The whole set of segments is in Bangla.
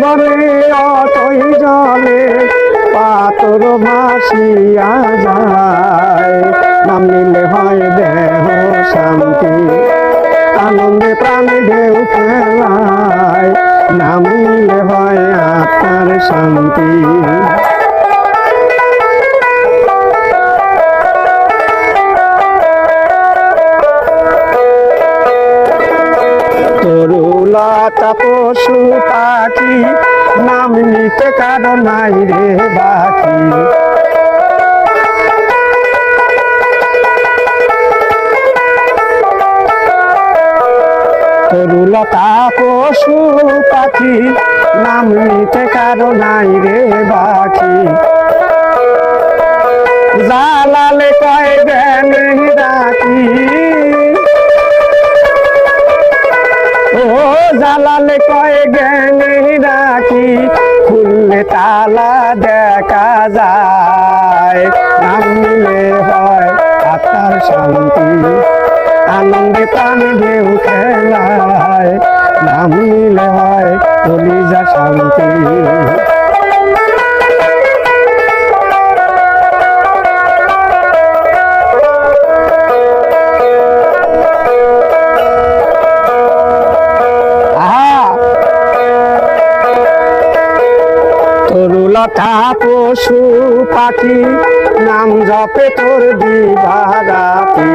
বলে অতই জলে পাথর ভাসিয়া যায়। নাম নিলে হয় দেহ শান্তি, আনন্দে প্রাণে ঢেউ খেলায়। নাম নিলে হয় আত্মার শান্তি। তরুলতা পশু পাখি নাম নিতে কারো নাই রে বাকি। তরুলতা পশু পাখি নাম নিতে কারো নাই রে বাকি। জালালে কয় জ্ঞানে রাখি, ও জালালে কয় জ্ঞানে রাখি, খুললে তালা দেখা যায়। নাম নিলে হয় আত্মার শান্তি, আনন্দে প্রাণে ঢেউ খেলায়। নাম নিলে হয় কলিজা শান্তি। তরুলতা পশু পাখি নাম জপে তোর দিবারাতি।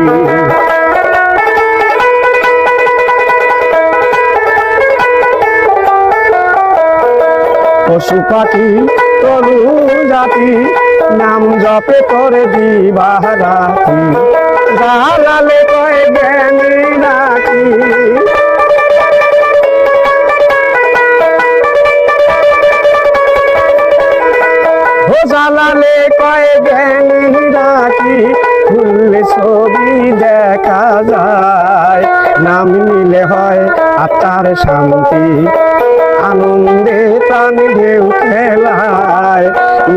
পশু পাখি তরু জাতি নাম জপে তোর দিবারাতি। জালালে কয় জ্ঞানী রাখি, ও জালালে কয় জ্ঞানী রাখি, খুললে ছবি দেখা যায়। নাম নিলে হয় আত্মার শান্তি, আনন্দে প্রাণে ঢেউ খেলায়।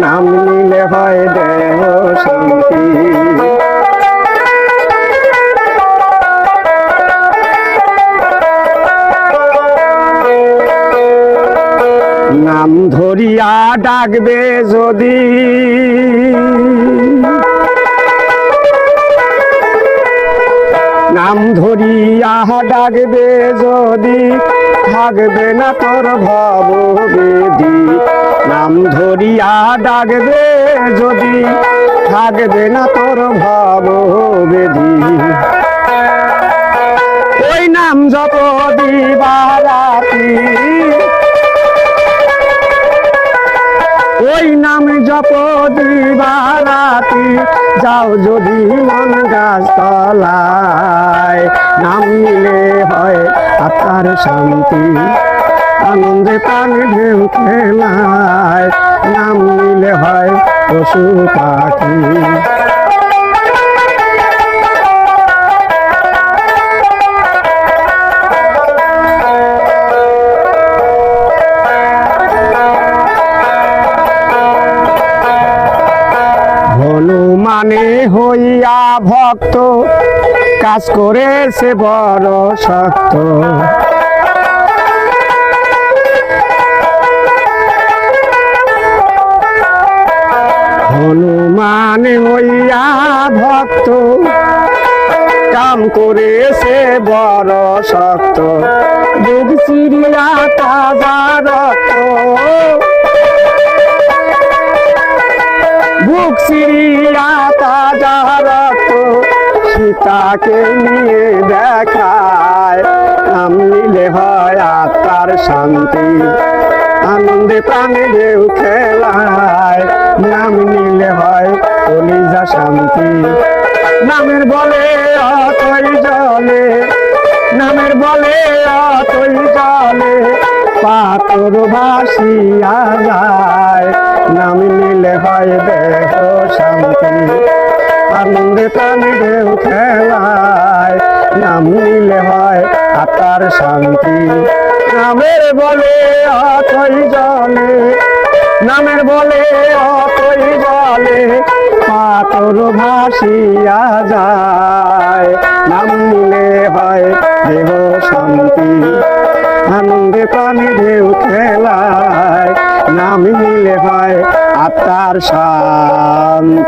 নাম নিলে হয় দেহ শান্তি। নাম ধরিয়া ডাকবে যদি, নাম ধরিয়া ডাকবে যদি, থাকবে না তোর ভব বেদি। নাম ধরিয়া ডাকবে যদি, থাকবে না তোর ভব বেদি। ওই নাম জপ দিবারাতি, ওই নাম জপ দিবারাতি, যাও যদি মন গাছতলায়। নাম নিলে হয় আত্মার শান্তি, আনন্দে প্রাণে ঢেউ খেলায়। নাম নিলে হয় পশু পাখি। হনুমানে হইয়া ভক্ত কাজ করেছে বড় শক্ত। হনুমানে হইয়া ভক্ত কাম করেছে বড় শক্ত। বুক চিরিয়া তাজা রক্ত, বুক চিরিয়া তাজা রক্ত, সীতাকে নিয়ে দেখায়। নাম নিলে হয় আত্মার শান্তি, আনন্দে প্রাণে ঢেউ খেলায়। নাম নিলে হয় কলিজা শান্তি। নামের বলে অতই জলে, নামের বলে অতই জলে পাথর ভাসিয়া যায়। নাম নিলে হয় দেহ শান্তি, আনন্দে প্রাণে ঢেউ খেলায়। নাম নিলে হয় আত্মার শান্তি। নামের বলে অতই জলে, নামের বলে অতই জলে পাথর ভাসিয়া যায়। নাম নিলে হয় দেহ শান্তি, আনন্দে প্রাণে ঢেউ খেলায়। নাম নিলে হয় আত্মার শান্তি।